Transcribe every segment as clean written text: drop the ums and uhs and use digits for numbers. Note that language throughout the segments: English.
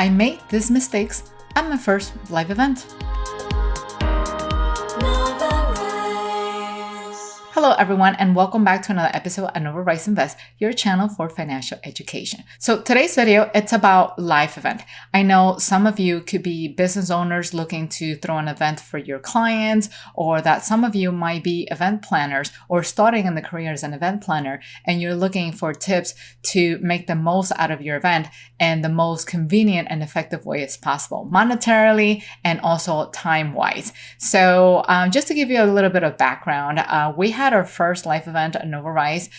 I made these mistakes at my first live event. Hello everyone, and welcome back to another episode of Novarise Invest, your channel for financial education. So today's video, it's about live event. I know some of you could be business owners looking to throw an event for your clients, or that some of you might be event planners or starting in the career as an event planner, and you're looking for tips to make the most out of your event in the most convenient and effective way as possible, monetarily and also time-wise. So just to give you a little bit of background, we had our first live event at Novarise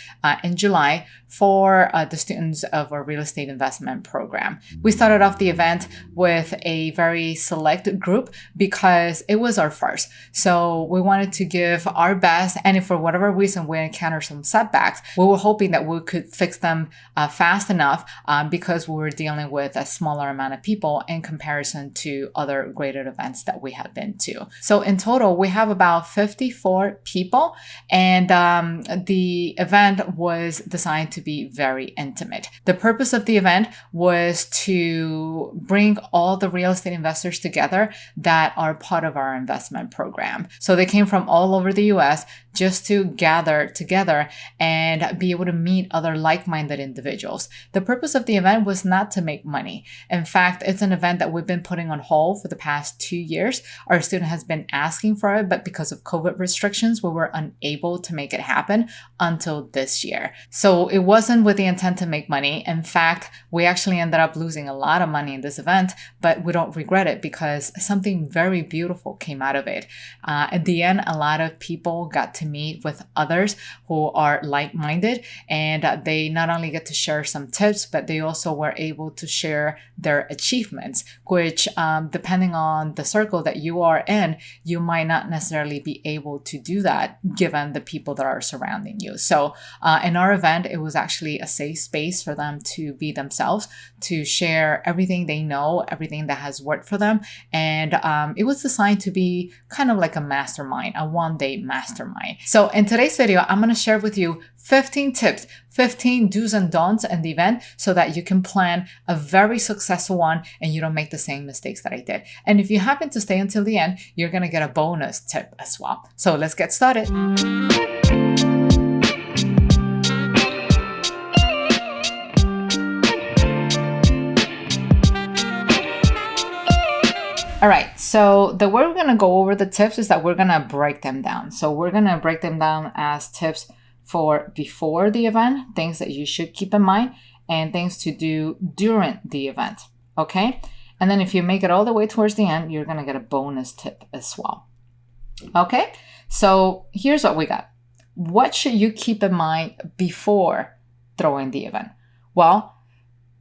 in July for the students of our real estate investment program. We started off the event with a very select group because it was our first. So we wanted to give our best, and if for whatever reason we encountered some setbacks, we were hoping that we could fix them fast enough because we were dealing with a smaller amount of people in comparison to other graded events that we had been to. So in total, we have about 54 people, and the event was designed to be very intimate. The purpose of the event was to bring all the real estate investors together that are part of our investment program. So they came from all over the US just to gather together and be able to meet other like-minded individuals. The purpose of the event was not to make money. In fact, it's an event that we've been putting on hold for the past 2 years. Our student has been asking for it, but because of COVID restrictions, we were unable to make it happen until this year. So it wasn't with the intent to make money. In fact, we actually ended up losing a lot of money in this event, but we don't regret it because something very beautiful came out of it. At the end, a lot of people got to meet with others who are like-minded, and they not only get to share some tips, but they also were able to share their achievements, which depending on the circle that you are in, you might not necessarily be able to do that given the people that are surrounding you. So in our event, it was actually a safe space for them to be themselves, to share everything they know, everything that has worked for them. And it was designed to be kind of like a mastermind, a one-day mastermind. So in today's video, I'm going to share with you 15 tips, 15 do's and don'ts in the event so that you can plan a very successful one and you don't make the same mistakes that I did. And if you happen to stay until the end, you're going to get a bonus tip as well. So let's get started. All right, so the way we're going to go over the tips is that we're going to break them down. So we're going to break them down as tips for before the event, things that you should keep in mind, and things to do during the event, okay? And then if you make it all the way towards the end, you're going to get a bonus tip as well. Okay, so here's what we got. What should you keep in mind before throwing the event? Well,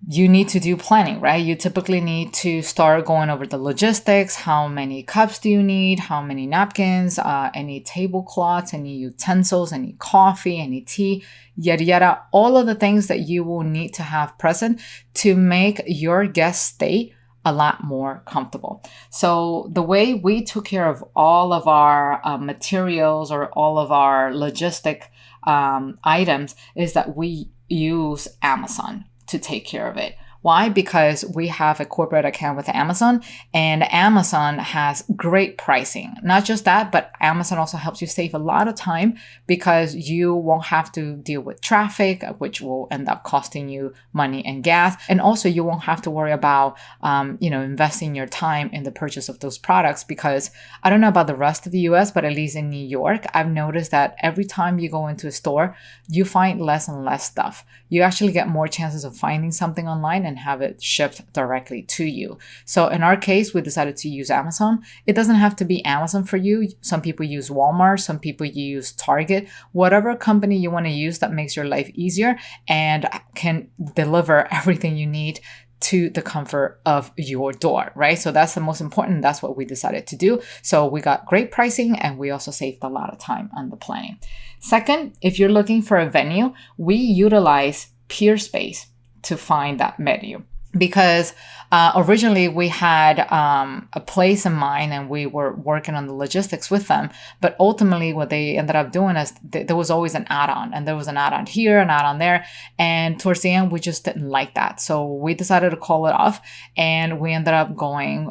you need to do planning, right? You typically need to start going over the logistics. How many cups do you need? How many napkins? Any tablecloths, any utensils, any coffee, any tea, yada, yada. All of the things that you will need to have present to make your guest stay a lot more comfortable. So the way we took care of all of our materials or all of our logistic items is that we use Amazon to take care of it. Why? Because we have a corporate account with Amazon, and Amazon has great pricing. Not just that, but Amazon also helps you save a lot of time because you won't have to deal with traffic, which will end up costing you money and gas. And also you won't have to worry about, investing your time in the purchase of those products, because I don't know about the rest of the US, but at least in New York, I've noticed that every time you go into a store, you find less and less stuff. You actually get more chances of finding something online and have it shipped directly to you. So in our case, we decided to use Amazon. It doesn't have to be Amazon for you. Some people use Walmart, some people use Target, whatever company you want to use that makes your life easier and can deliver everything you need to the comfort of your door, right? So that's the most important. That's what we decided to do. So we got great pricing and we also saved a lot of time on the planning. Second, if you're looking for a venue, we utilize Peerspace to find that venue. because originally we had a place in mind and we were working on the logistics with them. But ultimately what they ended up doing is there was always an add-on, and there was an add-on here, an add-on there. And towards the end, we just didn't like that. So we decided to call it off, and we ended up going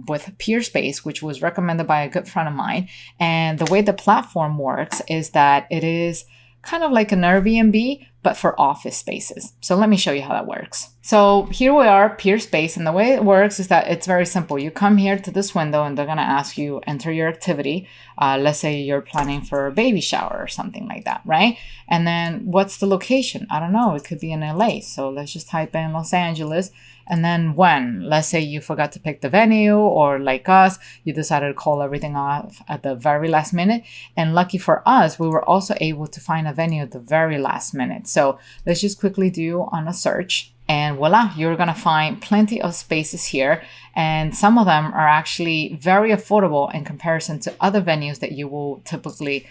with Peerspace, which was recommended by a good friend of mine. And the way the platform works is that it is kind of like an Airbnb, but for office spaces. So let me show you how that works. So here we are, Peerspace, and the way it works is that it's very simple. You come here to this window and they're gonna ask you, enter your activity. Let's say you're planning for a baby shower or something like that, right? And then what's the location? I don't know, it could be in LA. So let's just type in Los Angeles. And then when, let's say you forgot to pick the venue, or like us, you decided to call everything off at the very last minute. And lucky for us, we were also able to find a venue at the very last minute. So let's just quickly do on a search. And voila, you're going to find plenty of spaces here. And some of them are actually very affordable in comparison to other venues that you will typically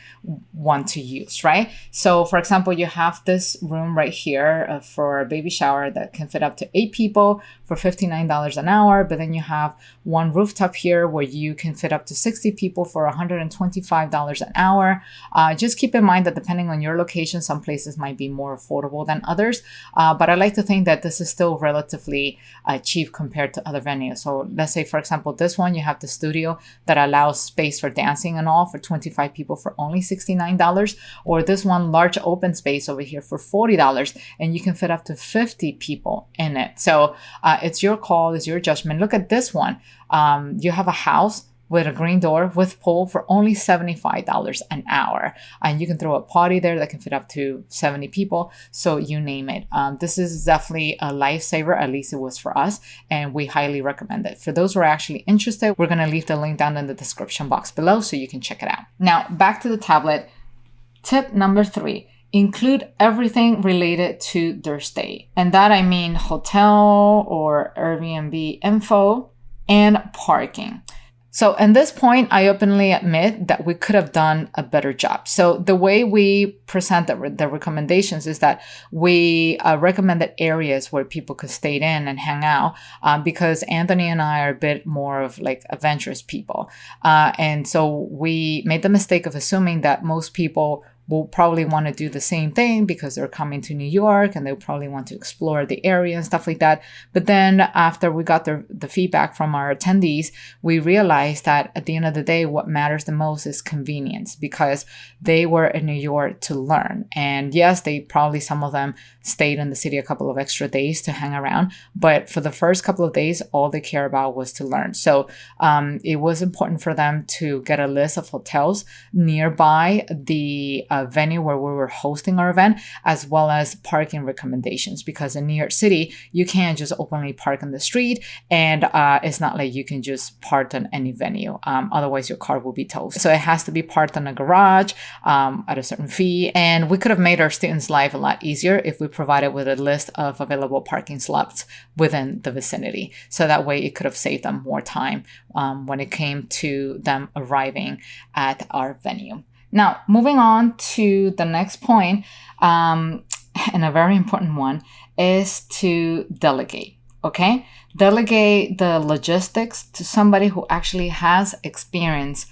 want to use, right? So for example, you have this room right here for a baby shower that can fit up to 8 people for $59 an hour. But then you have one rooftop here where you can fit up to 60 people for $125 an hour. Just keep in mind that depending on your location, some places might be more affordable than others. But I like to think that this is still relatively cheap compared to other venues. So let's say, for example, this one, you have the studio that allows space for dancing and all for 25 people for only $69. Or this one, large open space over here for $40, and you can fit up to 50 people in it. So it's your call, it's your judgment. Look at this one. You have a house with a green door with pool for only $75 an hour. And you can throw a party there that can fit up to 70 people. So you name it. This is definitely a lifesaver, at least it was for us. And we highly recommend it. For those who are actually interested, we're going to leave the link down in the description box below so you can check it out. Now, back to the tablet. Tip number 3. Include everything related to their stay. And that I mean hotel or Airbnb info and parking. So at this point, I openly admit that we could have done a better job. So the way we present the recommendations is that we recommended areas where people could stay in and hang out because Anthony and I are a bit more of like adventurous people. And so we made the mistake of assuming that most people will probably want to do the same thing because they're coming to New York and they'll probably want to explore the area and stuff like that. But then after we got the feedback from our attendees, we realized that at the end of the day, what matters the most is convenience, because they were in New York to learn. And yes, some of them stayed in the city a couple of extra days to hang around. But for the first couple of days, all they care about was to learn. So it was important for them to get a list of hotels nearby the venue where we were hosting our event, as well as parking recommendations, because in New York City, you can't just openly park on the street, and it's not like you can just park on any venue. Otherwise, your car will be towed. So it has to be parked in a garage at a certain fee. And we could have made our students' life a lot easier if we provided with a list of available parking slots within the vicinity. So that way it could have saved them more time when it came to them arriving at our venue. Now, moving on to the next point, and a very important one, is to delegate, okay? Delegate the logistics to somebody who actually has experience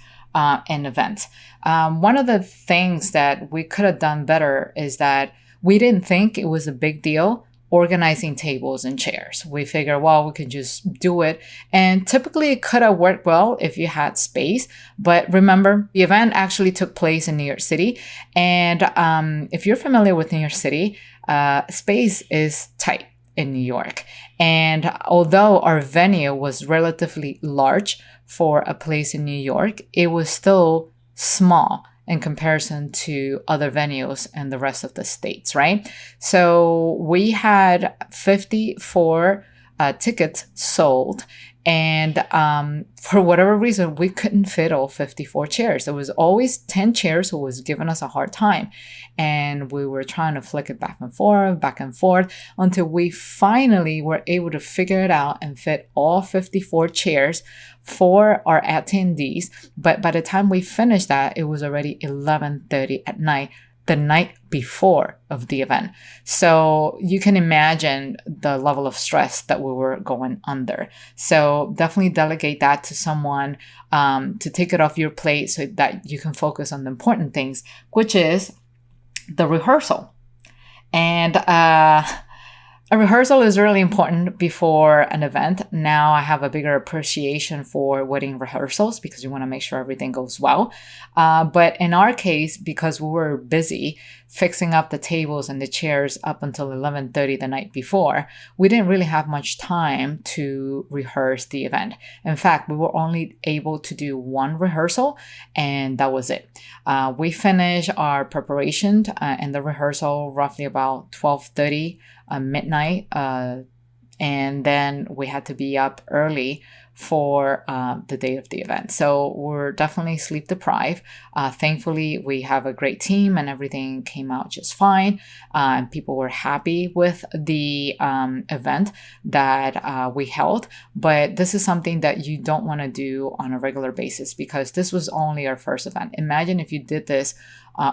in events. One of the things that we could have done better is that we didn't think it was a big deal organizing tables and chairs. We figured, well, we could just do it. And typically it could have worked well if you had space. But remember, the event actually took place in New York City. And if you're familiar with New York City, space is tight in New York. And although our venue was relatively large for a place in New York, it was still small in comparison to other venues in the rest of the states, right? So we had 54 tickets sold. And for whatever reason, we couldn't fit all 54 chairs. There was always 10 chairs who was giving us a hard time. And we were trying to flick it back and forth until we finally were able to figure it out and fit all 54 chairs for our attendees. But by the time we finished that, it was already 11:30 at night the night before of the event. So you can imagine the level of stress that we were going under. So definitely delegate that to someone to take it off your plate so that you can focus on the important things, which is the rehearsal. And a rehearsal is really important before an event. Now I have a bigger appreciation for wedding rehearsals because you want to make sure everything goes well. But in our case, because we were busy fixing up the tables and the chairs up until 11:30 the night before, we didn't really have much time to rehearse the event. In fact, we were only able to do one rehearsal, and that was it. We finished our preparation and the rehearsal roughly about 12:30 midnight, and then we had to be up early for the day of the event. So we're definitely sleep deprived. Thankfully, we have a great team and everything came out just fine. And people were happy with the event that we held. But this is something that you don't want to do on a regular basis because this was only our first event. Imagine if you did this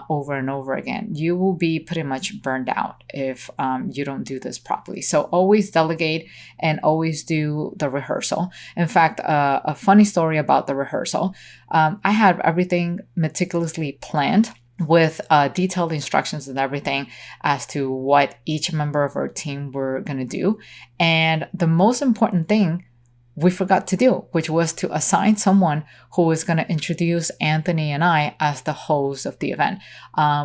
over and over again. You will be pretty much burned out if you don't do this properly. So always delegate and always do the rehearsal. In fact, a funny story about the rehearsal. I had everything meticulously planned with detailed instructions and everything as to what each member of our team were going to do. And the most important thing we forgot to do, which was to assign someone who was going to introduce Anthony and I as the host of the event.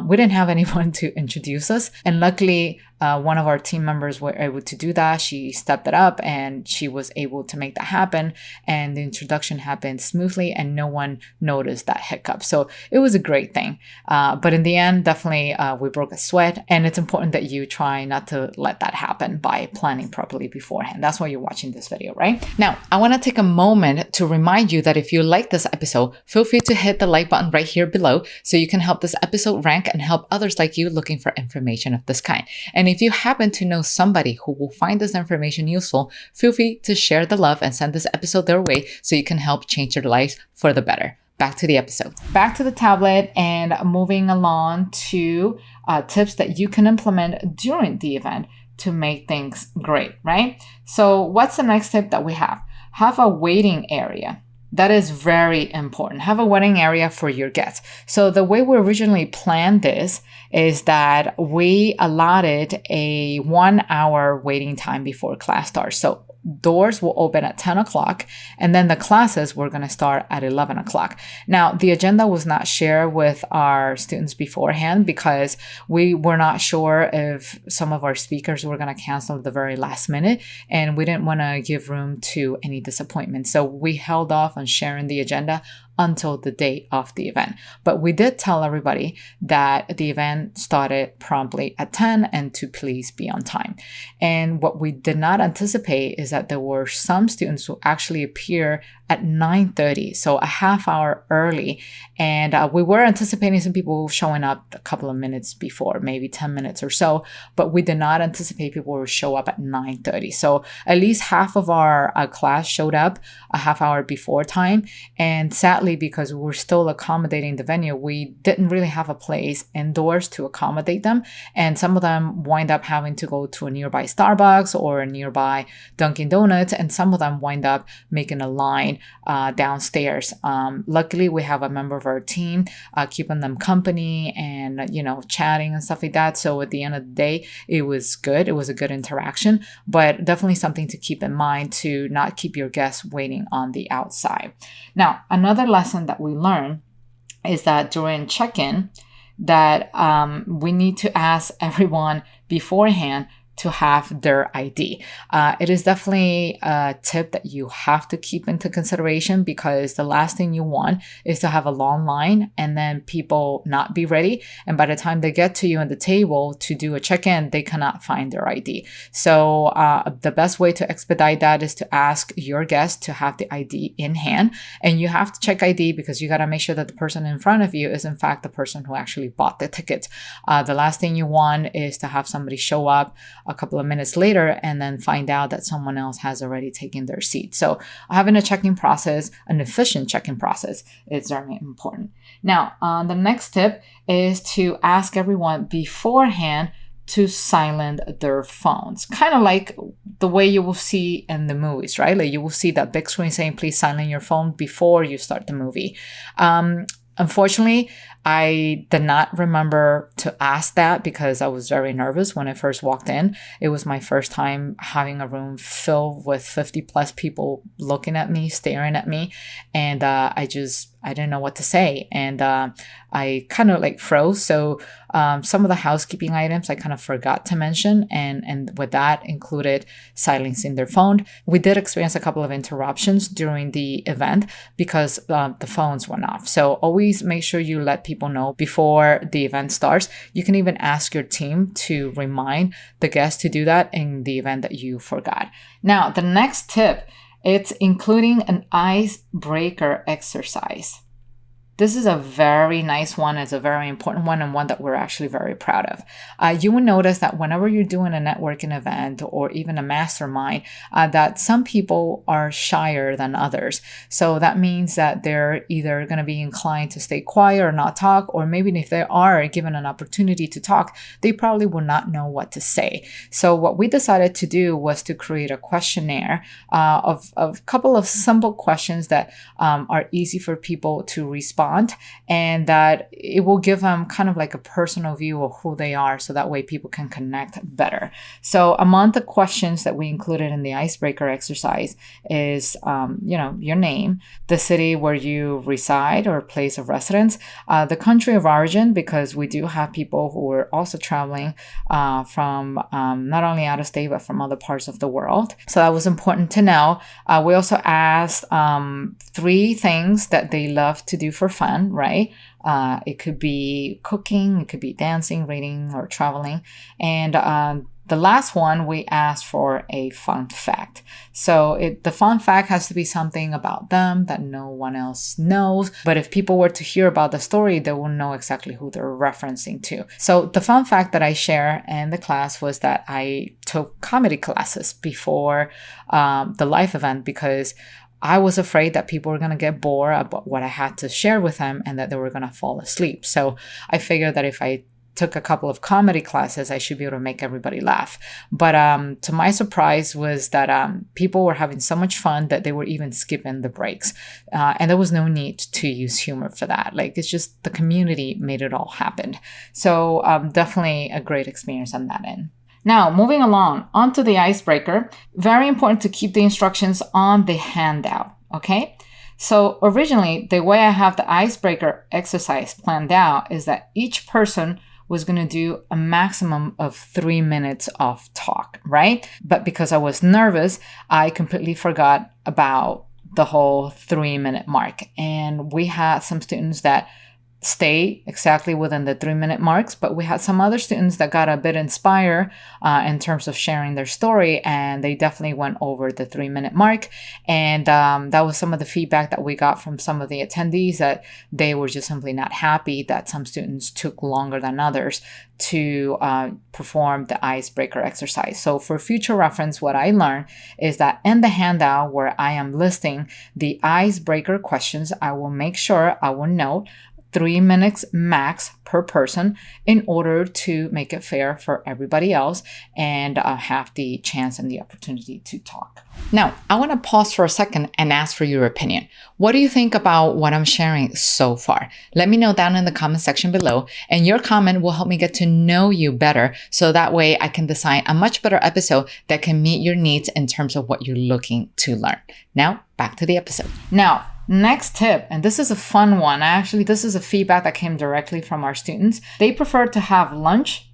We didn't have anyone to introduce us. And luckily, one of our team members were able to do that. She stepped it up and she was able to make that happen. And the introduction happened smoothly and no one noticed that hiccup. So it was a great thing. But in the end, definitely we broke a sweat. And it's important that you try not to let that happen by planning properly beforehand. That's why you're watching this video, right? Now, I want to take a moment to remind you that if you like this episode, feel free to hit the like button right here below so you can help this episode rank and help others like you looking for information of this kind. And if you happen to know somebody who will find this information useful, feel free to share the love and send this episode their way so you can help change their lives for the better. Back to the episode. Back to the tablet and moving along to tips that you can implement during the event to make things great, right? So what's the next tip that we have? Have a waiting area. That is very important. Have a waiting area for your guests. So the way we originally planned this is that we allotted a 1 hour waiting time before class starts. So doors will open at 10 o'clock and then the classes were going to start at 11 o'clock. Now, the agenda was not shared with our students beforehand because we were not sure if some of our speakers were going to cancel at the very last minute and we didn't want to give room to any disappointment. So we held off on sharing the agenda until the day of the event. But we did tell everybody that the event started promptly at 10 and to please be on time. And what we did not anticipate is that there were some students who actually appear at 9:30, so a half hour early. And we were anticipating some people showing up a couple of minutes before, maybe 10 minutes or so, but we did not anticipate people would show up at 9:30. So at least half of our class showed up a half hour before time. And sadly, because we were still accommodating the venue, we didn't really have a place indoors to accommodate them. And some of them wind up having to go to a nearby Starbucks or a nearby Dunkin' Donuts. And some of them wind up making a line downstairs. Luckily, we have a member of our team keeping them company and, chatting and stuff like that. So at the end of the day, it was good. It was a good interaction, but definitely something to keep in mind to not keep your guests waiting on the outside. Now, another lesson that we learned is that during check-in, that we need to ask everyone beforehand to have their ID. It is definitely a tip that you have to keep into consideration because the last thing you want is to have a long line and then people not be ready. And by the time they get to you at the table to do a check-in, they cannot find their ID. So the best way to expedite that is to ask your guests to have the ID in hand. And you have to check ID because you got to make sure that the person in front of you is in fact the person who actually bought the ticket. The last thing you want is to have somebody show up a couple of minutes later and then find out that someone else has already taken their seat. So having a check-in process, an efficient check-in process, is very important. Now, the next tip is to ask everyone beforehand to silence their phones. Kind of like the way you will see in the movies, right? Like you will see that big screen saying, please silence your phone before you start the movie. Unfortunately, I did not remember to ask that because I was very nervous when I first walked in. It was my first time having a room filled with 50 plus people looking at me, staring at me. And I didn't know what to say. And I kind of like froze. So some of the housekeeping items I kind of forgot to mention. And with that included silencing their phone. We did experience a couple of interruptions during the event because the phones went off. So always make sure you let people know before the event starts. You can even ask your team to remind the guests to do that in the event that you forgot. Now, the next tip, it's including an icebreaker exercise. This is a very nice one. It's a very important one and one that we're actually very proud of. You will notice that whenever you're doing a networking event or even a mastermind, that some people are shyer than others. So that means that they're either going to be inclined to stay quiet or not talk, or maybe if they are given an opportunity to talk, they probably will not know what to say. So what we decided to do was to create a questionnaire of a couple of simple questions that are easy for people to respond, and that it will give them kind of like a personal view of who they are, so that way people can connect better. So among the questions that we included in the icebreaker exercise is, your name, the city where you reside or place of residence, the country of origin, because we do have people who are also traveling from not only out of state, but from other parts of the world. So that was important to know. We also asked 3 things that they love to do for fun, right? It could be cooking, it could be dancing, reading, or traveling. And the last one, we asked for a fun fact. So the fun fact has to be something about them that no one else knows. But if people were to hear about the story, they will know exactly who they're referencing to. So the fun fact that I share in the class was that I took comedy classes before the live event because I was afraid that people were going to get bored about what I had to share with them and that they were going to fall asleep. So I figured that if I took a couple of comedy classes, I should be able to make everybody laugh. But to my surprise was that people were having so much fun that they were even skipping the breaks. And there was no need to use humor for that. Like, it's just the community made it all happen. So definitely a great experience on that end. Now, moving along onto the icebreaker, very important to keep the instructions on the handout, okay? So originally, the way I have the icebreaker exercise planned out is that each person was going to do a maximum of 3 minutes of talk, right? But because I was nervous, I completely forgot about the whole 3-minute mark. And we had some students that stay exactly within the 3-minute marks, but we had some other students that got a bit inspired in terms of sharing their story, and they definitely went over the 3-minute mark. And that was some of the feedback that we got from some of the attendees, that they were just simply not happy that some students took longer than others to perform the icebreaker exercise. So for future reference, what I learned is that in the handout where I am listing the icebreaker questions, I will make sure I will note 3 minutes max per person in order to make it fair for everybody else and have the chance and the opportunity to talk. Now, I want to pause for a second and ask for your opinion. What do you think about what I'm sharing so far? Let me know down in the comment section below, and your comment will help me get to know you better, so that way I can design a much better episode that can meet your needs in terms of what you're looking to learn. Now, back to the episode. Now, next tip, and this is a fun one. Actually, this is a feedback that came directly from our students. They prefer to have lunch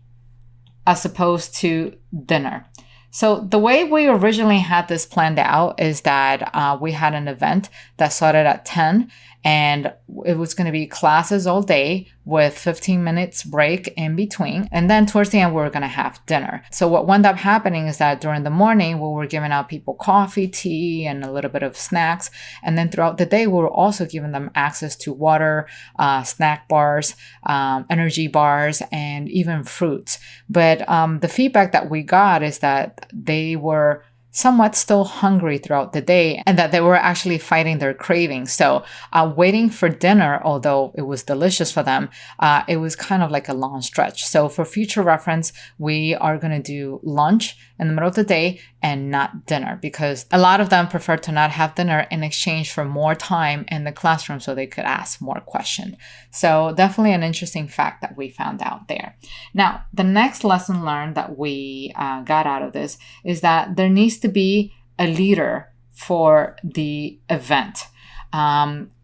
as opposed to dinner. So the way we originally had this planned out is that we had an event that started at 10 And it was going to be classes all day with 15 minutes break in between. And then towards the end, we were going to have dinner. So what wound up happening is that during the morning, we were giving out people coffee, tea, and a little bit of snacks. And then throughout the day, we were also giving them access to water, snack bars, energy bars, and even fruits. But the feedback that we got is that they were somewhat still hungry throughout the day and that they were actually fighting their cravings. So waiting for dinner, although it was delicious for them, it was kind of like a long stretch. So for future reference, we are going to do lunch in the middle of the day and not dinner, because a lot of them prefer to not have dinner in exchange for more time in the classroom so they could ask more questions. So definitely an interesting fact that we found out there. Now, the next lesson learned that we got out of this is that there needs to be a leader for the event.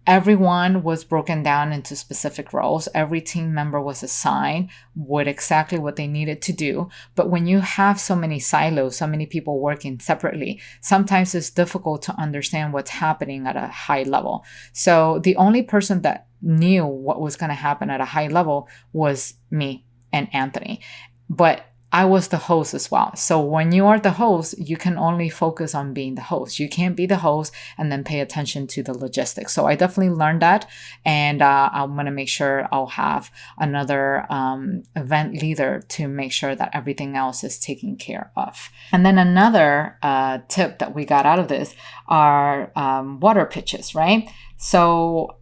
Everyone was broken down into specific roles. Every team member was assigned with exactly what they needed to do. But when you have so many silos, so many people working separately, sometimes it's difficult to understand what's happening at a high level. So the only person that knew what was going to happen at a high level was me and Anthony. But I was the host as well. So when you are the host, you can only focus on being the host. You can't be the host and then pay attention to the logistics. So I definitely learned that. And I'm going to make sure I'll have another event leader to make sure that everything else is taken care of. And then another tip that we got out of this are water pitches, right? So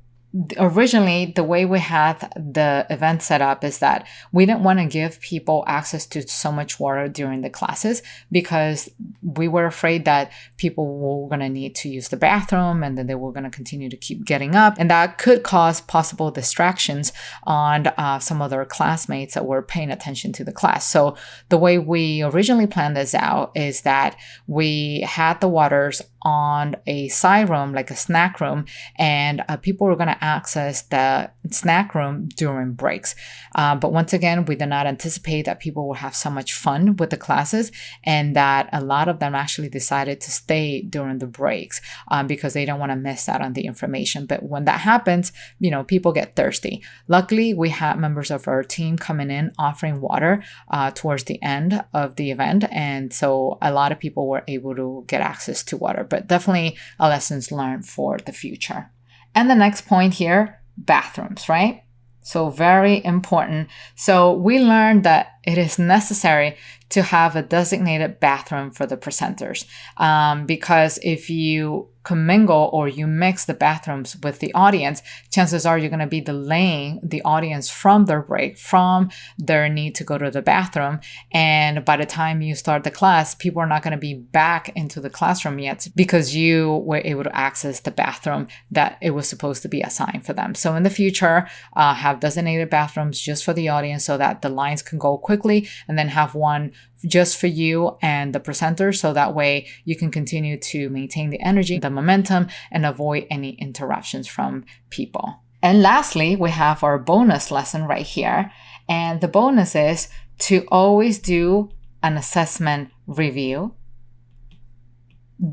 originally, the way we had the event set up is that we didn't want to give people access to so much water during the classes because we were afraid that people were going to need to use the bathroom and then they were going to continue to keep getting up. And that could cause possible distractions on some of their classmates that were paying attention to the class. So the way we originally planned this out is that we had the waters on a side room, like a snack room, and people were going to access the snack room during breaks. But once again, we did not anticipate that people would have so much fun with the classes and that a lot of them actually decided to stay during the breaks because they don't want to miss out on the information. But when that happens, you know, people get thirsty. Luckily, we had members of our team coming in offering water towards the end of the event. And so a lot of people were able to get access to water, but definitely a lessons learned for the future. And the next point here, bathrooms, right? So very important. So we learned that it is necessary to have a designated bathroom for the presenters because if you commingle or you mix the bathrooms with the audience, chances are you're going to be delaying the audience from their break, from their need to go to the bathroom. And by the time you start the class, people are not going to be back into the classroom yet because you were able to access the bathroom that it was supposed to be assigned for them. So in the future, have designated bathrooms just for the audience so that the lines can go quickly, and then have one just for you and the presenter, so that way you can continue to maintain the energy, the momentum, and avoid any interruptions from people. And lastly, we have our bonus lesson right here. And the bonus is to always do an assessment review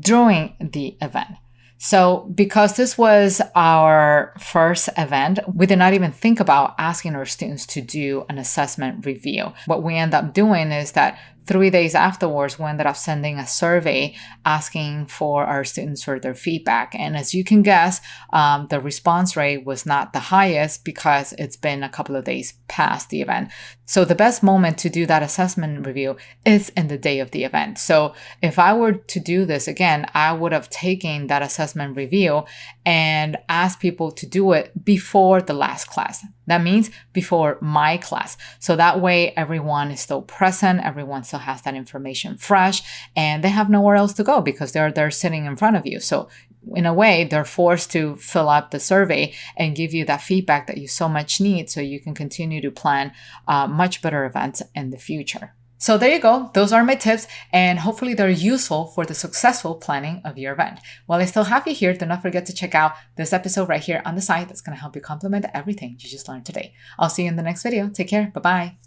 during the event. So because this was our first event, we did not even think about asking our students to do an assessment review. What we end up doing is that 3 days afterwards, we ended up sending a survey asking for our students for their feedback. And as you can guess, the response rate was not the highest because it's been a couple of days past the event. So the best moment to do that assessment review is in the day of the event. So if I were to do this again, I would have taken that assessment review and asked people to do it before the last class. That means before my class. So that way everyone is still present, everyone still has that information fresh, and they have nowhere else to go because they're sitting in front of you. So in a way, they're forced to fill up the survey and give you that feedback that you so much need so you can continue to plan much better events in the future. So there you go. Those are my tips, and hopefully they're useful for the successful planning of your event. While I still have you here, do not forget to check out this episode right here on the side that's going to help you complement everything you just learned today. I'll see you in the next video. Take care. Bye-bye.